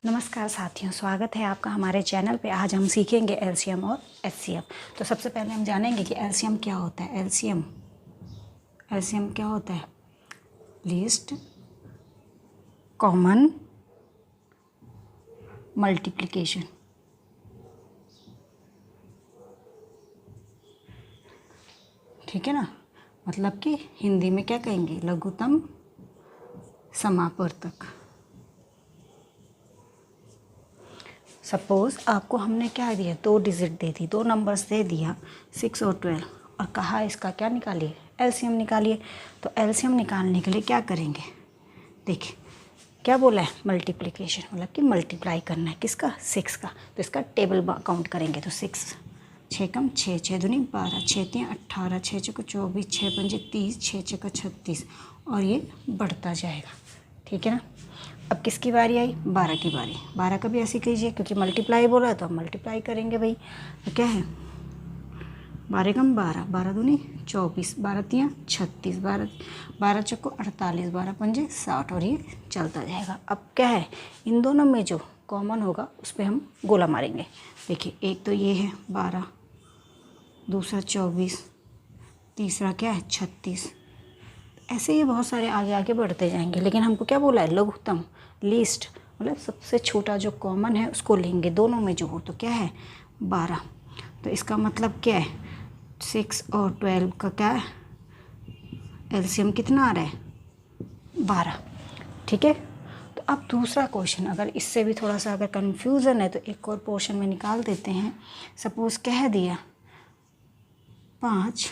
नमस्कार साथियों, स्वागत है आपका हमारे चैनल पे। आज हम सीखेंगे एलसीएम और एचसीएफ। तो सबसे पहले हम जानेंगे कि एलसीएम क्या होता है। एलसीएम क्या होता है? Least common multiplication. ठीक है ना, मतलब कि हिंदी में क्या कहेंगे? लघुत्तम समापवर्तक। सपोज़ आपको हमने क्या दिया, 2 digit they the, 2 numbers they दिया 6 और 12, और कहा इसका क्या निकालिए? एलसीएम निकालिए। तो एलसीएम निकालने के लिए क्या करेंगे? देखिए क्या बोला है, मल्टीप्लिकेशन, मतलब कि मल्टीप्लाई करना है किसका? 6 का। तो इसका टेबल काउंट करेंगे तो 6 6 कम 6 6 दूनी 12 6 3 18 6 चौको 24 6 पंजे 30 6 छक्का 36, और ये बढ़ता जाएगा। ठीक है ना। अब किसकी बारी आई? 12 की बारी। 12 का भी ऐसे कीजिए, क्योंकि मल्टीप्लाई बोल रहा है तो हम मल्टीप्लाई करेंगे भाई। तो क्या है, 12 कम 12 12 दूनी 24 12 तियाँ 36 12 चौको 48 12 पंजे 60, और ये चलता जाएगा। अब क्या है, इन दोनों में जो कॉमन होगा उस पर हम गोला मारेंगे। देखिए एक तो ये है 12, दूसरा 24, तीसरा क्या है 36। ऐसे ही बहुत सारे आगे आगे बढ़ते जाएंगे, लेकिन हमको क्या बोला है? लघुत्तम, लीस्ट, मतलब सबसे छोटा जो कॉमन है उसको लेंगे, दोनों में जो हो। तो क्या है 12। तो इसका मतलब क्या है, 6 और 12 का क्या है एलसीएम कितना आ रहा है? 12। ठीक है। तो अब दूसरा क्वेश्चन, अगर इससे भी थोड़ा सा अगर कन्फ्यूज़न है तो एक और पोर्शन में निकाल देते हैं। सपोज़ कह दिया 5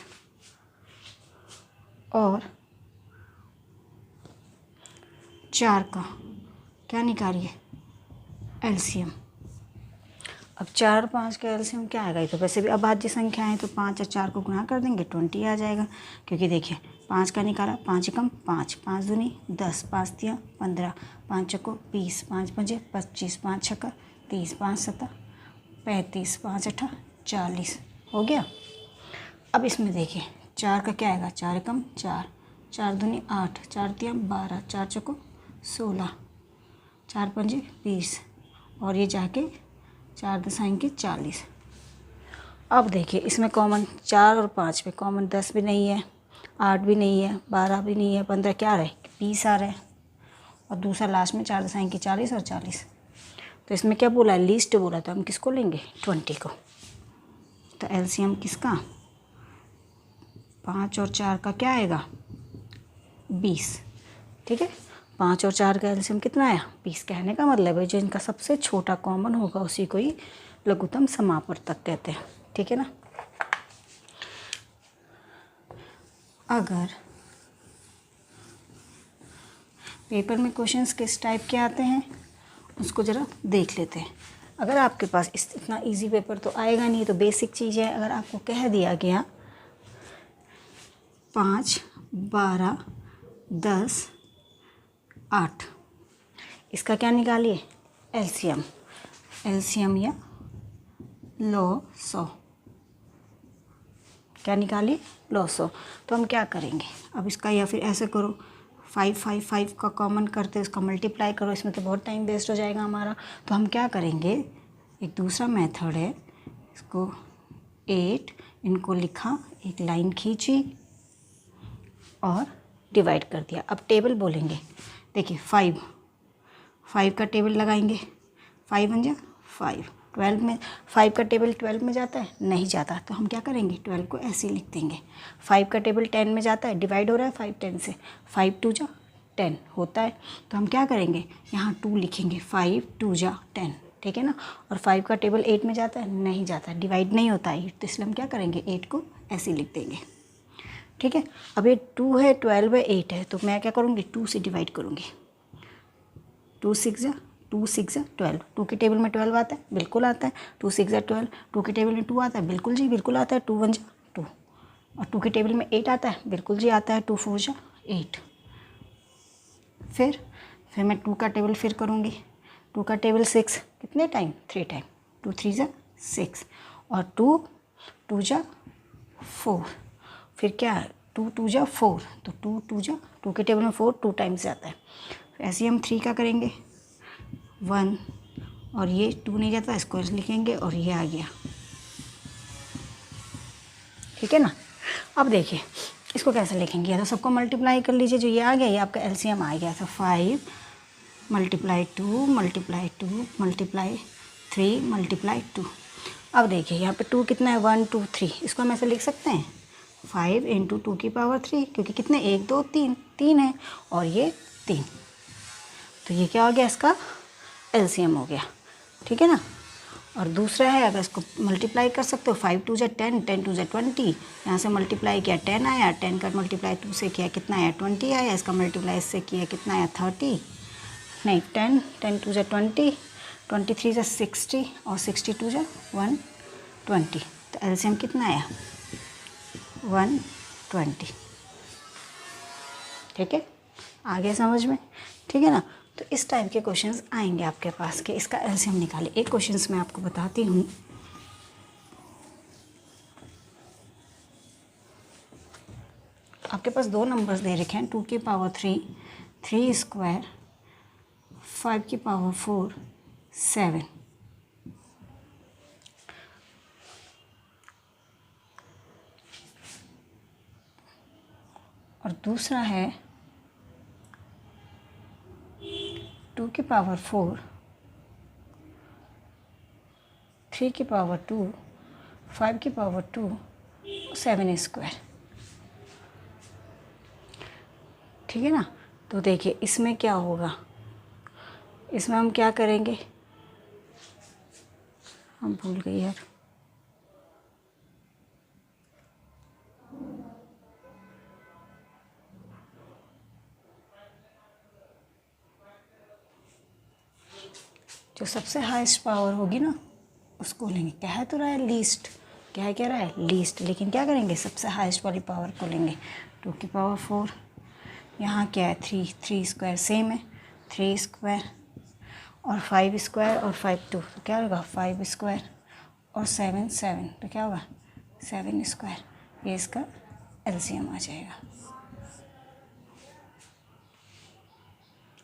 और 4 का क्या निकालिए? एलसीएम। अब 4 और 5 का एलसीएम क्या आएगा? ये तो वैसे भी अभाज्य संख्या है, तो 5 और 4 को गुणा कर देंगे 20 आ जाएगा। क्योंकि देखिए 5 का निकाला, 5 कम 5 5 दूनी 10 5 तियाँ 15 5 चौको 20 5 पंजे 25 5 छक्का 30 5 सत्ता 35 5 अट्ठा 40 हो गया। अब इसमें देखिए 4 का क्या आएगा? 4 कम 4 4 दूनी 8 4 तियाँ 12 4 चौको 16 4 पंजे 20, और ये जाके 4 दशाएँ 40। अब देखिए इसमें कॉमन 4 और 5 में कॉमन 10 भी नहीं है, 8 भी नहीं है, 12 भी नहीं है, 15 क्या आ रहा है? 20 आ रहा है, और दूसरा लास्ट में 4 दशाएँ 40 और 40। तो इसमें क्या बोला है? लीस्ट बोला, तो हम किसको लेंगे? 20 को। तो एलसीएम किसका? 5 और 4 का क्या आएगा? 20। ठीक है, 5 और 4 का एलसीएम कितना आया? 20। कहने का मतलब है जो इनका सबसे छोटा कॉमन होगा उसी को ही लघुत्तम समापवर्तक कहते हैं। ठीक है ना। अगर पेपर में क्वेश्चंस किस टाइप के आते हैं उसको ज़रा देख लेते हैं। अगर आपके पास इतना इजी पेपर तो आएगा नहीं, तो बेसिक चीज़ है। अगर आपको कह दिया गया 5 12 10 8, इसका क्या निकालिए? एलसीएम या लॉ क्या निकालिए? लॉ। तो हम क्या करेंगे अब इसका, या फिर ऐसे करो 5 5 5 का कॉमन करते उसका मल्टीप्लाई करो, इसमें तो बहुत टाइम वेस्ट हो जाएगा हमारा। तो हम क्या करेंगे, एक दूसरा मेथड है, इसको 8 इनको लिखा, एक लाइन खींची और डिवाइड कर दिया। अब टेबल बोलेंगे। देखिए 5 का टेबल लगाएंगे, 5 बन जा 5। 12 में 5 का टेबल 12 में जाता है? नहीं जाता। तो हम क्या करेंगे, 12 को ऐसे ही लिख देंगे। 5 का टेबल 10 में जाता है? डिवाइड हो रहा है 5 10 से, 5 2 जा 10 होता है। तो हम क्या करेंगे, यहाँ 2 लिखेंगे, 5 2 जा 10। ठीक है ना। और 5 का टेबल 8 में जाता है? नहीं जाता, डिवाइड नहीं होता है, तो इसलिए हम क्या करेंगे, 8 को ऐसे ही लिख देंगे। ठीक है। अब ये 2 है, 12 है, 8 है, तो मैं क्या करूँगी, 2 से डिवाइड करूँगी। 2 6 जा 12। 2 के टेबल में 12 आता है? बिल्कुल आता है। 2 6 जा 12। 2 के टेबल में 2 आता है? बिल्कुल जी बिल्कुल आता है। 2 1 जा 2। और 2 के टेबल में 8 आता है? बिल्कुल जी आता है। 2 4 जा 8। फिर मैं 2 का टेबल फिर करूँगी। 2 का टेबल 6, कितने टाइम? 3 टाइम। 2 3 जा 6, और 2 2 जा 4। फिर क्या, 2 2 जा 4, तो 2 2 जा 2 के टेबल में 4 2 टाइम्स आता है। ऐसे ही हम 3 का करेंगे, 1 और ये 2 नहीं जाता, इसको लिखेंगे और ये आ गया, ठीक है ना। अब देखिए इसको कैसे लिखेंगे, या तो सबको मल्टीप्लाई कर लीजिए, जो ये आ गया ये आपका एलसीएम आ गया। तो 5 मल्टीप्लाई 2 मल्टीप्लाई 2 मल्टीप्लाई 3 मल्टीप्लाई 2। अब देखिए यहाँ पे 2 कितना है, 1 2 3, इसको हम ऐसे लिख सकते हैं 5 इंटू 2 की पावर 3, क्योंकि कितने 1 2 3 3 है और ये 3, तो ये क्या हो गया, इसका एलसीएम हो गया, ठीक है ना। और दूसरा है, अगर इसको मल्टीप्लाई कर सकते हो, 5 2 10, 10 2 20, यहाँ से मल्टीप्लाई किया 10 आया, 10 का मल्टीप्लाई 2 से किया कितना आया 20 आया, इसका मल्टीप्लाई इससे किया कितना आया 30, नहीं 10 10 2 20, 23 60 और 62 120, तो एलसीएम कितना आया 120, ठीक है, आ गया समझ में, ठीक है ना। तो इस टाइप के क्वेश्चंस आएंगे आपके पास कि इसका एलसीएम निकालें। एक क्वेश्चंस मैं आपको बताती हूँ, आपके पास 2 नंबर्स दे रखे हैं, 2 की पावर 3 3 स्क्वायर, 5 की पावर 4 7, और दूसरा है 2 की पावर 4 3 की पावर 2 5 की पावर 2 7 स्क्वायर, ठीक है ना। तो देखिए इसमें क्या होगा, इसमें हम क्या करेंगे, हम भूल गए यार, जो सबसे हाईएस्ट पावर होगी ना उसको लेंगे। क्या है तो रहा है लीस्ट, क्या है, कह रहा है लीस्ट, लेकिन क्या करेंगे सबसे हाईएस्ट वाली पावर को लेंगे। 2 की पावर 4, यहाँ क्या है 3 3 स्क्वायर सेम है, 3 स्क्वायर और 5 स्क्वायर और 5 2, तो क्या होगा 5 स्क्वायर और 7 7, तो क्या होगा 7 स्क्वायर, ये इसका एलसीएम आ जाएगा,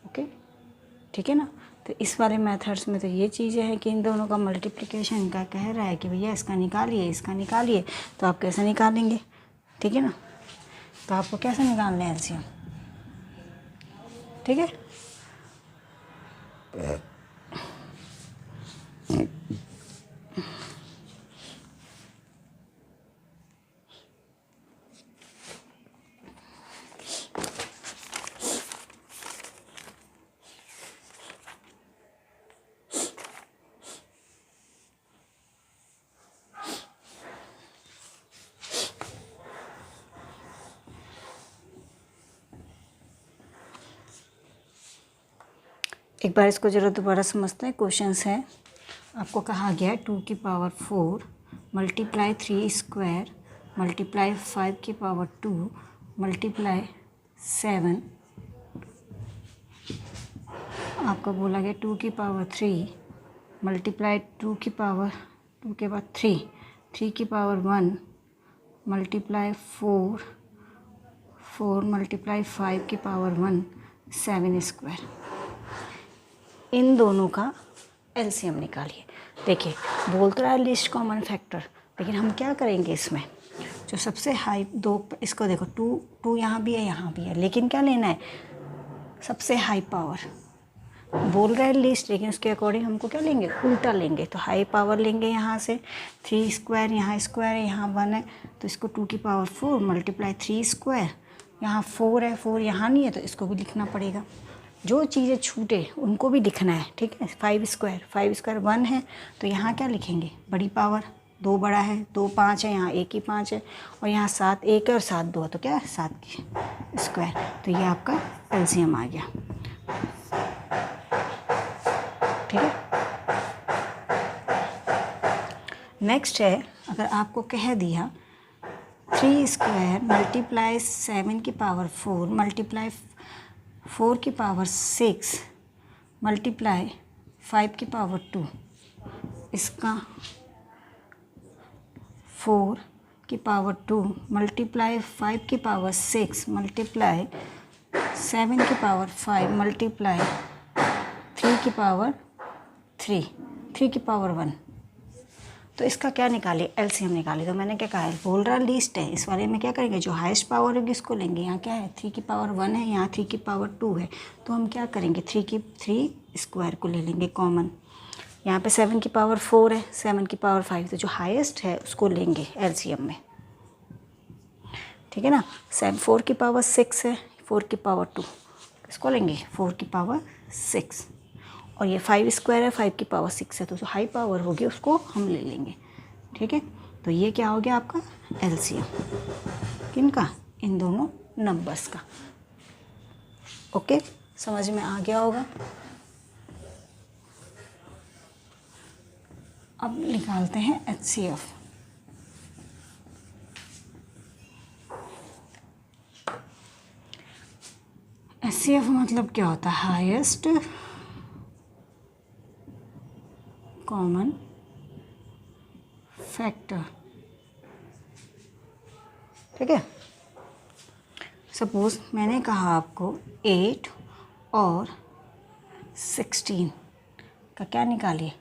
ओके, ठीक है ना। तो इस वाले मेथड्स में तो ये चीज़ें हैं कि इन दोनों का मल्टीप्लिकेशन का कह रहा है कि भैया इसका निकालिए इसका निकालिए, तो आप कैसे निकालेंगे, ठीक है ना। तो आपको कैसे निकालना है एलसीएम, ठीक है। एक बार इसको ज़रा दोबारा समझते हैं। क्वेश्चंस है, आपको कहा गया है 2 की पावर 4 मल्टीप्लाई 3 स्क्वायर मल्टीप्लाई 5 की पावर 2 मल्टीप्लाई 7, आपको बोला गया 2 की पावर 3 मल्टीप्लाई 2 की पावर 2 के बाद 3 3 की पावर 1 मल्टीप्लाई 4 4 मल्टीप्लाई 5 की पावर 1 7 स्क्वायर, इन दोनों का एलसीएम निकालिए। देखिए बोल तो रहा है लिस्ट कॉमन फैक्टर, लेकिन हम क्या करेंगे इसमें, जो सबसे हाई दो, इसको देखो 2 यहाँ भी है यहाँ भी है, लेकिन क्या लेना है सबसे हाई पावर, बोल रहा है लिस्ट, लेकिन उसके अकॉर्डिंग हमको क्या लेंगे उल्टा लेंगे। तो हाई पावर लेंगे यहाँ से, 3 स्क्वायर यहाँ स्क्वायर है यहाँ 1 है, तो इसको 2 की पावर 4 मल्टीप्लाई 3 स्क्वायर, यहाँ 4 है 4 यहाँ नहीं है तो इसको भी लिखना पड़ेगा। जो चीज़ें छूटे उनको भी लिखना है, ठीक है। 5 स्क्वायर 1 है, तो यहाँ क्या लिखेंगे बड़ी पावर, 2 बड़ा है 2 5 है, यहाँ 1 ही 5 है, और यहाँ 7 1 है और 7 2 है, तो क्या है 7 की स्क्वायर, तो ये आपका एलसीएम आ गया, ठीक है। नेक्स्ट है, अगर आपको कह दिया 3 स्क्वायर मल्टीप्लाई 7 की पावर 4 मल्टीप्लाई 4 की पावर 6 मल्टीप्लाई 5 की पावर 2, इसका 4 की पावर 2 मल्टीप्लाई 5 की पावर 6 मल्टीप्लाई 7 की पावर 5 मल्टीप्लाई 3 की पावर 3, 3 की पावर 1। तो इसका क्या निकाले, एलसीएम निकाले। तो मैंने क्या कहा है, बोल रहा लीस्ट है, इस वाले में क्या करेंगे, जो हाईएस्ट पावर होगी इसको लेंगे। यहाँ क्या है, 3 की पावर 1 है, यहाँ 3 की पावर 2 है, तो हम क्या करेंगे, 3 स्क्वायर को ले लेंगे कॉमन। यहाँ पे 7 की पावर 4 है, 7 की पावर 5, तो जो हाईएस्ट है उसको लेंगे एलसीएम में, ठीक है ना। 4 की पावर 6 है, 4 की पावर 2, इसको लेंगे 4 की पावर 6, और ये 5 स्क्वायर है, 5 की पावर 6 है, तो जो हाई पावर होगी उसको हम ले लेंगे, ठीक है। तो ये क्या हो गया आपका एलसीएम, किनका, इन दोनों नंबर्स का। ओके, समझ में आ गया होगा। अब निकालते हैं एचसीएफ। एचसीएफ मतलब क्या होता है, हाईएस्ट कॉमन फैक्टर, ठीक है। सपोज मैंने कहा आपको 8 और 16 का क्या निकालिए,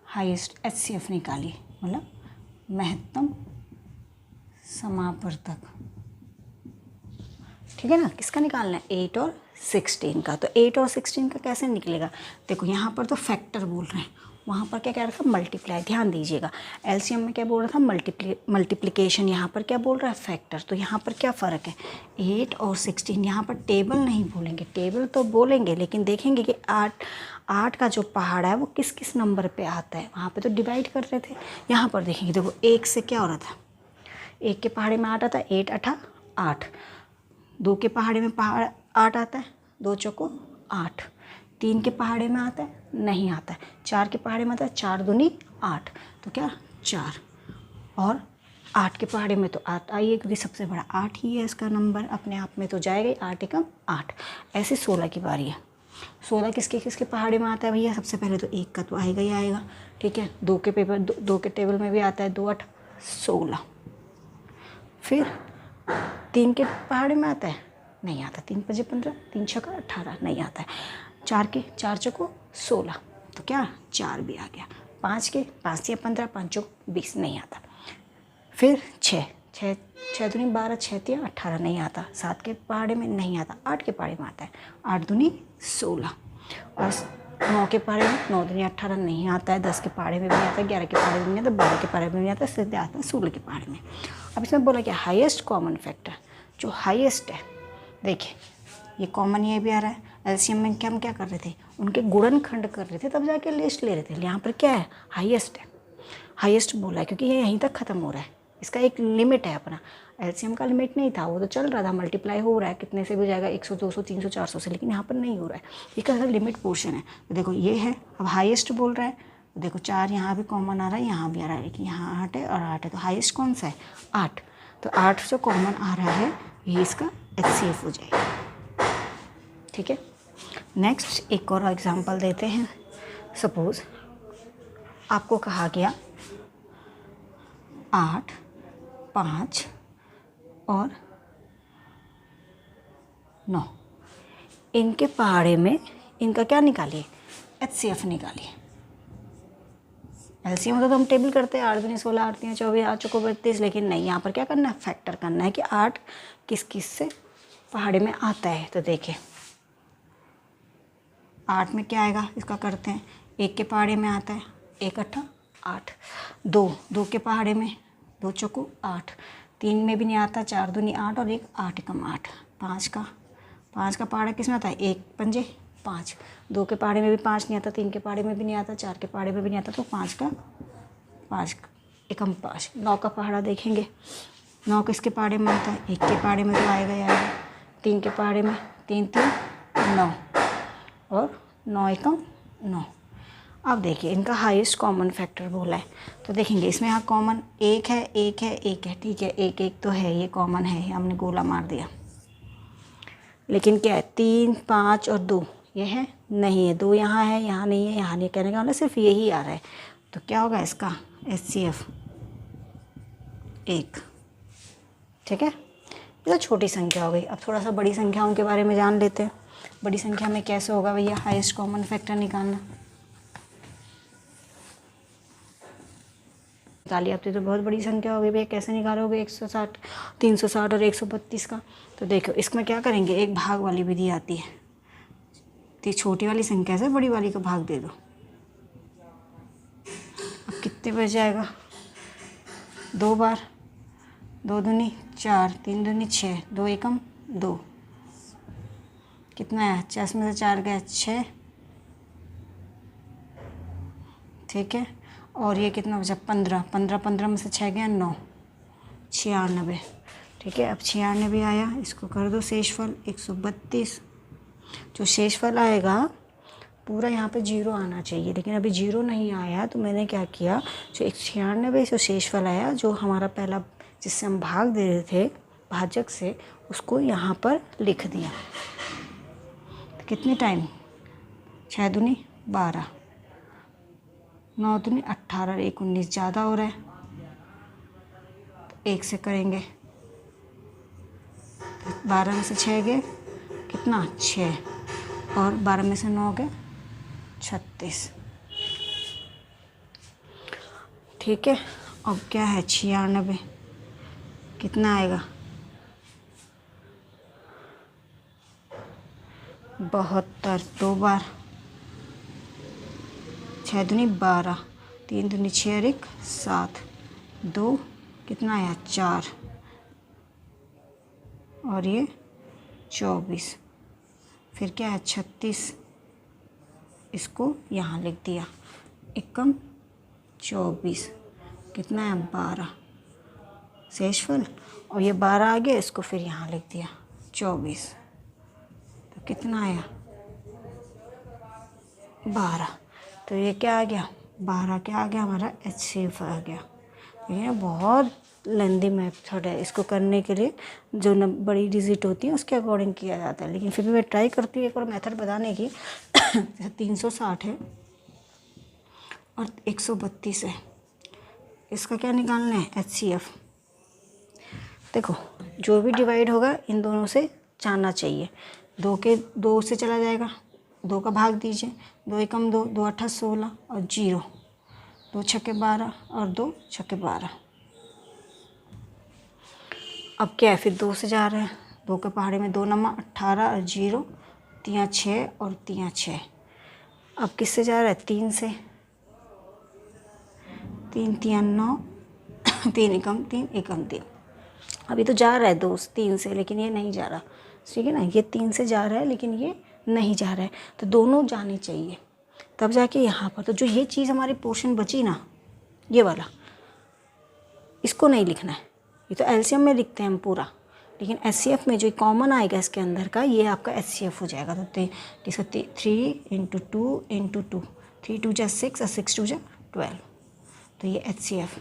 हाईएस्ट एचसीएफ निकालिए, मतलब महत्तम समावर्तक, ठीक है ना। किसका निकालना है, 8 और 16 का। तो 8 और 16 का कैसे निकलेगा, देखो यहाँ पर तो फैक्टर बोल रहे हैं, वहाँ पर क्या कह रहा था, मल्टीप्लाई। ध्यान दीजिएगा, एलसीएम में क्या बोल रहा था, मल्टीप्लिकेशन, यहाँ पर क्या बोल रहा है, फैक्टर। तो यहाँ पर क्या फ़र्क है, 8 और 16, यहाँ पर टेबल नहीं बोलेंगे, टेबल तो बोलेंगे लेकिन देखेंगे कि 8 का जो पहाड़ है वो किस किस नंबर पे आता है, वहाँ पे तो डिवाइड कर रहे थे। यहाँ पर देखेंगे, देखो 1 से क्या हो रहा था, 1 के पहाड़े में 8 आता है, 8 8 8, 2 के पहाड़े में 8 आता है, 2 चौको 8, 3 के पहाड़े में आता है, नहीं आता है, 4 के पहाड़े में आता है, 4 दूनी 8, तो क्या 4, और 8 के पहाड़े में तो 8 आइए, क्योंकि सबसे बड़ा 8 ही है, इसका नंबर अपने आप में तो जाएगा ही, 8 एकम 8। ऐसे 16 की बारी है, 16 किसके किसके पहाड़े में आता है भैया, सबसे पहले तो 1 का तो आएगा ही आएगा, ठीक है। 2 के टेबल में भी आता है, 2 8 16, फिर 3 के पहाड़े में आता है, नहीं आता, 3 5 15, 3 6 18, नहीं आता है। 4 चौको 16, तो क्या 4 भी आ गया। 5 के 5 से 15, 5 चौक 20, नहीं आता। फिर 6 दूनी 12, 6 तिया 18, नहीं आता। 7 के पहाड़े में नहीं आता, 8 के पहाड़े में आता है, 8 दूनी 16, और 9 के पहाड़े में 9 दूनी 18, नहीं आता है। 10 के पहाड़े में भी नहीं आता, 11 के पहाड़े में नहीं आता, 12 के पहाड़े में नहीं आता, सीधे आता है 16 के पहाड़े में। अब इसमें बोला क्या, हाईएस्ट कॉमन फैक्टर, जो हाईएस्ट है, देखिए ये कॉमन ये भी आ रहा है। एलसीएम में हम क्या कर रहे थे, उनके गुणनखंड कर रहे थे, तब जाके लिस्ट ले रहे थे। यहाँ पर क्या है, हाईएस्ट है, हाईएस्ट बोला है क्योंकि ये यहीं तक ख़त्म हो रहा है, इसका एक लिमिट है अपना। एलसीएम का लिमिट नहीं था, वो तो चल रहा था, मल्टीप्लाई हो रहा है, कितने से भी जाएगा, 100 200 300 400 से, लेकिन यहाँ पर नहीं हो रहा है, इसका लिमिट पोर्शन है। तो देखो ये है, अब हाईएस्ट बोल रहा है, तो देखो 4 यहाँ भी कॉमन आ रहा है, यहाँ भी आ रहा है, कि यहाँ 8 है और 8 है, तो हाईएस्ट कौन सा है, 8। तो 8 जो कॉमन आ रहा है, ये इसका एचसीएफ हो जाएगा, ठीक है। नेक्स्ट एक और एग्जांपल देते हैं। सपोज़ आपको कहा गया 8 5 और 9, इनके पहाड़े में इनका क्या निकालिए, एचसीएफ निकालिए। एलसीएम तो हम टेबल करते हैं, 8 दूनी 16, 8 तीन 24, 8 चौको 32, लेकिन नहीं, यहाँ पर क्या करना है, फैक्टर करना है कि 8 किस किस से पहाड़े में आता है। तो देखिए 8 में क्या आएगा, इसका करते हैं, 1 के पहाड़े में आता है, 1 8 8, 2 के पहाड़े में, 2 चौको 8, 3 में भी नहीं आता, 4 दूनी 8 और 1 8 एकम 8, 5 का पहाड़ा किस में आता है, 1 पंजे 5, 2 के पहाड़े में भी 5 नहीं आता, 3 के पहाड़े में भी नहीं आता, 4 के पहाड़े में भी नहीं आता, तो 5 एकम 5। 9 का पहाड़ा देखेंगे, 9 किसके पहाड़े में आता है, 1 के पहाड़े में तो आएगा ही आएगा, 3 के पहाड़े में, 3 3 9, और 9 एकम 9। अब देखिए इनका हाईएस्ट कॉमन फैक्टर बोला है, तो देखेंगे इसमें यहाँ कॉमन 1 है, 1 है, 1 है, ठीक है, 1 1 तो है, ये कॉमन है, हमने गोला मार दिया। लेकिन क्या है, 3 5 और 2 ये है, नहीं है, 2 यहाँ है, यहाँ नहीं है, यहाँ नहीं, कहने का मतलब सिर्फ यही आ रहा है। तो क्या होगा इसका एचसीएफ 1, ठीक है। ये तो छोटी संख्या हो गई। अब थोड़ा सा बड़ी संख्याओं के बारे में जान लेते हैं। बड़ी संख्या में कैसे होगा भैया हाईएस्ट कॉमन फैक्टर निकालना। निकालिए आप तो बहुत बड़ी संख्या हो गई भैया, कैसे निकालोगे 160, 360 और 132 का। तो देखो इसमें क्या करेंगे, एक भाग वाली विधि आती है, तो छोटी वाली संख्या से बड़ी वाली को भाग दे दो। अब कितने बच जाएगा, 2 बार, 2 दूनी 4, 3 दूनी 6, 2 एकम 2, कितना है 50 में से 4 गया 6, ठीक है। और ये कितना बचा 15, 15 में से 6 गया 9, 96, ठीक है। अब 96 आया, इसको कर दो शेषफल 132। जो शेषफल आएगा पूरा यहाँ पे 0 आना चाहिए, लेकिन अभी 0 नहीं आया, तो मैंने क्या किया, जो 96 जो शेषफल आया, जो हमारा पहला जिससे हम भाग दे रहे थे भाजक से, उसको यहाँ पर लिख दिया। तो कितने टाइम, 6 दूनी 12, 9 दूनी 18, 1 19, ज़्यादा हो रहा है तो 1 से करेंगे। 12 में से 6 गए कितना 6, और 12 में से 9 गए 36, ठीक है। अब क्या है 96, कितना आएगा 72, 2 बार, 6 दूनी 12, 3 दूनी 6 और 1 7, 2 कितना आया 4, और ये 24, फिर क्या है 36, इसको यहाँ लिख दिया, एकम 24, कितना है 12 शेषफल, और ये 12 आ गया, इसको फिर यहाँ लिख दिया 24, तो कितना आया 12। तो ये क्या आ गया 12, क्या आ गया हमारा HCF आ गया। ये बहुत लेंदी मेथड है, इसको करने के लिए जो बड़ी डिजिट होती है उसके अकॉर्डिंग किया जाता है, लेकिन फिर भी मैं ट्राई करती हूँ एक और मेथड बताने की। जैसे 360 है और 132 है, इसका क्या निकालना है HCF। देखो जो भी डिवाइड होगा इन दोनों से जाना चाहिए, 2 से चला जाएगा, 2 का भाग दीजिए, 2 एकम 2, 2 8 16 और 0, 2 छक्के 12 और 2 छक्के 12। अब क्या है, फिर 2 से जा रहे हैं, 2 के पहाड़े में 2 नमा 18 और 0, 3 6 और 3 6। अब किससे जा रहा है 3 से, 3 3 9, 3 एकम 3 एकम 3। अभी तो जा रहा है 2 3 से, लेकिन ये नहीं जा रहा, ठीक है ना, ये 3 से जा रहा है लेकिन ये नहीं जा रहा है, तो दोनों जाने चाहिए, तब जाके यहाँ पर। तो जो ये चीज़ हमारी पोर्शन बची ना, ये वाला, इसको नहीं लिखना है, ये तो एलसीएम में लिखते हैं हम पूरा, लेकिन HCF में जो कॉमन आएगा इसके अंदर का, ये आपका HCF हो जाएगा। तो इसका 3 × 2 × 2, 3 2 जा 6 और 6 2 जा 12, तो ये HCF।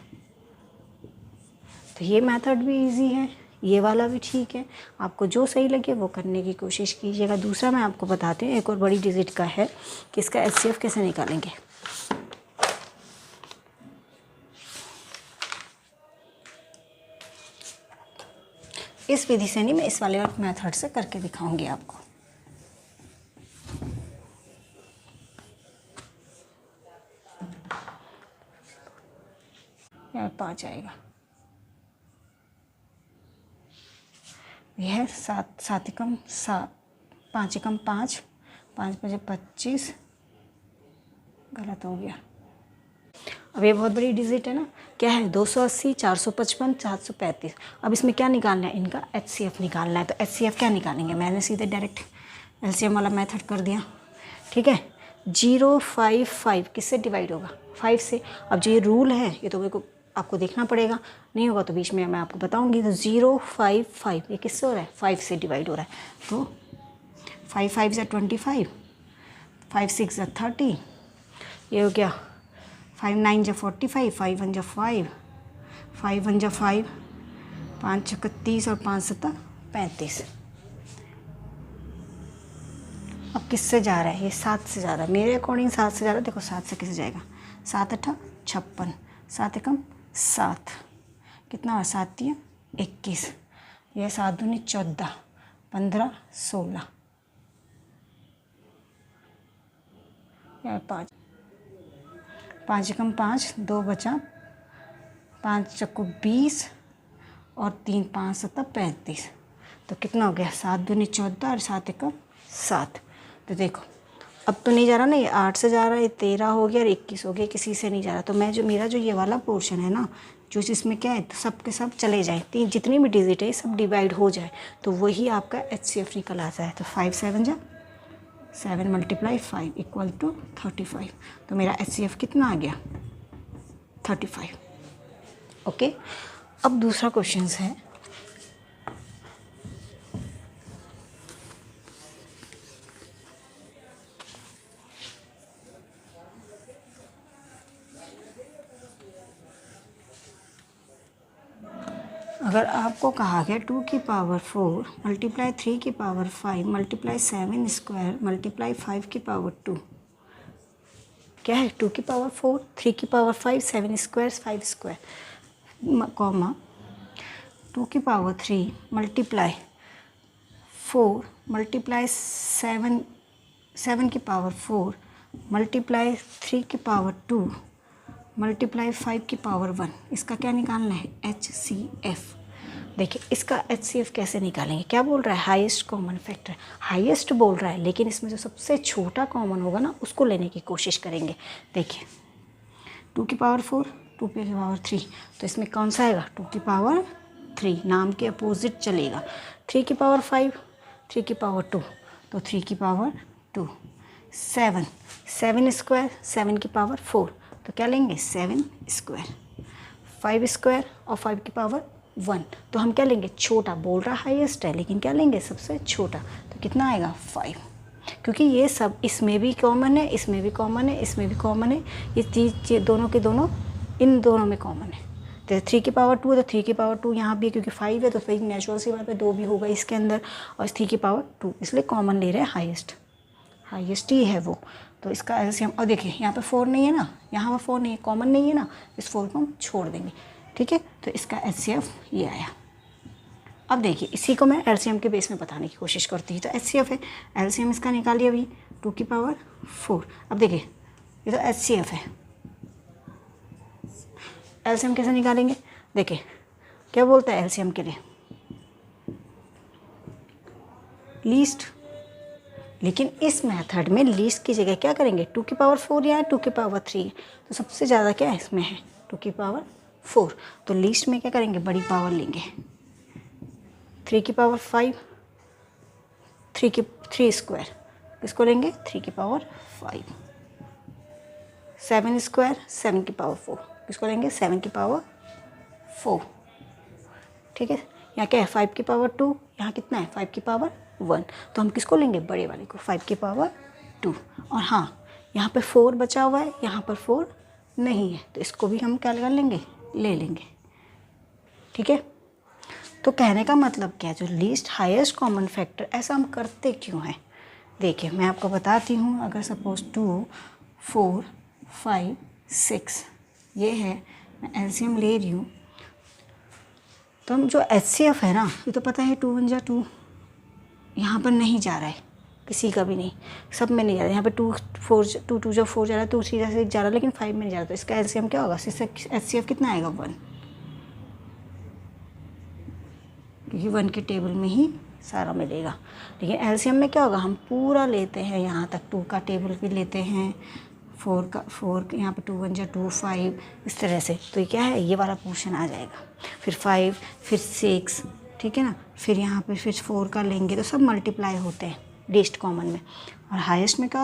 तो ये मेथड भी इजी है, ये वाला भी ठीक है, आपको जो सही लगे वो करने की कोशिश कीजिएगा। दूसरा मैं आपको बताती हूँ, एक और बड़ी डिजिट का है कि इसका HCF कैसे निकालेंगे। इस विधि से नहीं, मैं इस वाले और मेथड से करके दिखाऊंगी आपको। यहाँ 5 आएगा, यह है 7 7 एकम 7, 5 एकम 5, 5 बजे 25, गलत हो गया। अब ये बहुत बड़ी डिजिट है ना, क्या है 280, 455, 735। अब इसमें क्या निकालना है, इनका HCF निकालना है। तो HCF क्या निकालेंगे, मैंने सीधे डायरेक्ट LCM वाला मेथड कर दिया, ठीक है। 055 किससे डिवाइड होगा 5 से। अब जो ये रूल है ये तो मेरे को आपको देखना पड़ेगा, नहीं होगा तो बीच में मैं आपको बताऊंगी। तो 055 ये किससे हो रहा है 5 से डिवाइड हो रहा है। तो 5 5 ज़ा 25, 5 6 ज़ा 30, ये हो गया 5 9 ज़ा 45, 5 1 ज़ा 5, 5 1 ज़ा 5, 5 6 30 और 5 7 35। अब किससे जा रहा है, ये 7 से जा रहा है, मेरे अकॉर्डिंग 7 से जा रहा है। देखो 7 से किससे जाएगा, 7 8 56, 7 एकम 7, कितना हुआ 7 3 21, यह 7 दूनी 14, 15 16, यह 5 5 एकम 5, 2 बचा 5 चक्कू 20 और 3 5 7 35। तो कितना हो गया, 7 दूनी 14 और 7 एकम 7। तो देखो अब तो नहीं जा रहा ना, ये 8 से जा रहा है, ये 13 हो गया और 21 हो गया, किसी से नहीं जा रहा। तो मैं जो मेरा जो ये वाला पोर्शन है ना, जो इसमें क्या है, तो सब के सब चले जाए, तीन जितनी भी डिजिट है सब डिवाइड हो जाए, तो वही आपका HCF निकल आता है। तो 5 7 जा 7 × 5 इक्वल टू 35। तो मेरा HCF कितना आ गया, 35। ओके, अब दूसरा क्वेश्चन है, अगर आपको कहा गया 2 की पावर 4 मल्टीप्लाई 3 की पावर 5 मल्टीप्लाई 7 स्क्वायर मल्टीप्लाई 5 की पावर 2, क्या है 2 की पावर 4 3 की पावर 5 7 स्क्वायर 5 स्क्वायर कॉमा 2 की पावर 3 मल्टीप्लाई 4 मल्टीप्लाई 7 की पावर 4 मल्टीप्लाई 3 की पावर 2 मल्टीप्लाई 5 की पावर 1। इसका क्या निकालना है, HCF। देखिए इसका HCF कैसे निकालेंगे, क्या बोल रहा है, हाईएस्ट कॉमन फैक्टर, हाईएस्ट बोल रहा है, लेकिन इसमें जो सबसे छोटा कॉमन होगा ना उसको लेने की कोशिश करेंगे। देखिए 2 की पावर 4 2 की पावर 3, तो इसमें कौन सा आएगा, 2 की पावर 3, नाम के अपोजिट चलेगा। 3 की पावर 5 3 की पावर 2, तो 3 की पावर 2। 7 स्क्वायर 7 की पावर 4, तो क्या लेंगे 7 स्क्वायर। 5 स्क्वायर और 5 की पावर 1, तो हम क्या लेंगे, छोटा, बोल रहा हाईएस्ट है लेकिन क्या लेंगे, सबसे छोटा। तो कितना आएगा 5, क्योंकि ये सब इसमें भी कॉमन है, इसमें भी कॉमन है, इसमें भी कॉमन है, ये चीज़ दोनों के दोनों इन दोनों में कॉमन है। तो 3 की पावर 2 है तो 3 की पावर 2 यहाँ भी है, क्योंकि 5 है तो 5 नेचुरल सी बात है 2 भी होगा इसके अंदर, और 3 की पावर 2, इसलिए कॉमन ले रहे हैं हाईएस्ट, हाईएस्ट ही है वो। तो इसका एलसीएम, और देखिए यहाँ पे 4 नहीं है ना, यहाँ पर 4 नहीं है, कॉमन नहीं है ना, इस 4 को हम छोड़ देंगे, ठीक है। तो इसका HCF ये आया। अब देखिए इसी को मैं एलसीएम के बेस में बताने की कोशिश करती हूँ। तो HCF है, एलसीएम इसका निकालिए अभी 2 की पावर 4। अब देखिए ये तो HCF है, एलसीएम कैसे निकालेंगे, देखिए क्या बोलता है एलसीएम के लिए, लीस्ट, लेकिन इस मेथड में लीस्ट की जगह क्या करेंगे, 2 की पावर 4 या 2 की पावर 3, तो सबसे ज़्यादा क्या है इसमें है 2 की पावर 4, तो लीस्ट में क्या करेंगे, बड़ी पावर लेंगे। 3 की पावर 5 3 स्क्वायर, किसको लेंगे 3 की पावर 5। 7 स्क्वायर 7 की पावर 4, किसको लेंगे 7 की पावर 4, ठीक है। यहाँ क्या है 5 की पावर 2, यहाँ कितना है 5 की पावर 1, तो हम किसको लेंगे, बड़े वाले को, 5 की पावर 2। और हाँ यहाँ पे 4 बचा हुआ है, यहाँ पर 4 नहीं है, तो इसको भी हम क्या कर लेंगे, ले लेंगे, ठीक है। तो कहने का मतलब क्या है, जो लीस्ट हाईएस्ट कॉमन फैक्टर, ऐसा हम करते क्यों हैं, देखिए मैं आपको बताती हूँ। अगर सपोज 2 4 5 6 ये है, मैं एलसीएम ले रही हूँ, तो हम जो HCF है ना, ये तो पता है 2 1 जा 2, यहाँ पर नहीं जा रहा है, किसी का भी नहीं, सब में नहीं जा रहा है। यहाँ पे 2 4 2 2 जा 4 जा रहा है, 2 3 जा 6 जा रहा है, लेकिन 5 में नहीं जा रहा। तो इसका एलसीएम क्या होगा, इससे HCF कितना आएगा 1, क्योंकि 1 के टेबल में ही सारा मिलेगा। लेकिन एलसीएम में क्या होगा, हम पूरा लेते हैं, यहाँ तक 2 का टेबल भी लेते हैं, 4 यहाँ पे 2 1 जा 2 5 इस तरह से। तो ये क्या है, ये वाला पोर्शन आ जाएगा, फिर 5 फिर 6, ठीक है ना, फिर यहाँ पे फिर 4 का लेंगे, तो सब मल्टीप्लाई होते हैं लीस्ट कॉमन में। और हाईएस्ट में क्या,